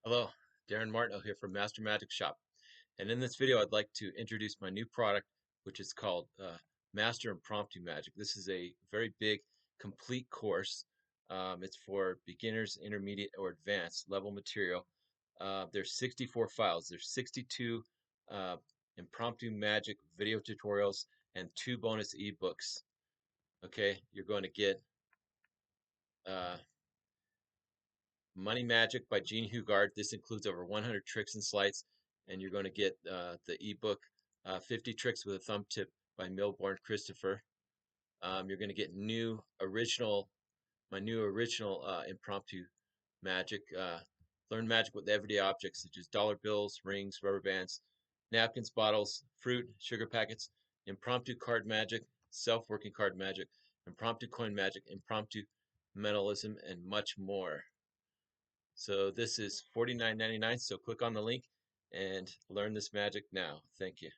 Hello, Darin Martineau here from Master Magic Shop. And in this video, I'd like to introduce my new product, which is called Master Impromptu Magic. This is a very big, complete course. It's for beginners, intermediate, or advanced level material. There's 64 files. There's 62 uh, impromptu magic video tutorials and 2 bonus ebooks. Okay, you're going to get uh, Money Magic by Jean Hugard. This includes over 100 tricks and sleights, and you're going to get the ebook 50 Tricks with a Thumb Tip by Milbourne Christopher. You're going to get my new original impromptu magic. Learn magic with everyday objects such as dollar bills, rings, rubber bands, napkins, bottles, fruit, sugar packets, impromptu card magic, self-working card magic, impromptu coin magic, impromptu mentalism, and much more. So this is $49.99, so click on the link and learn this magic now. Thank you.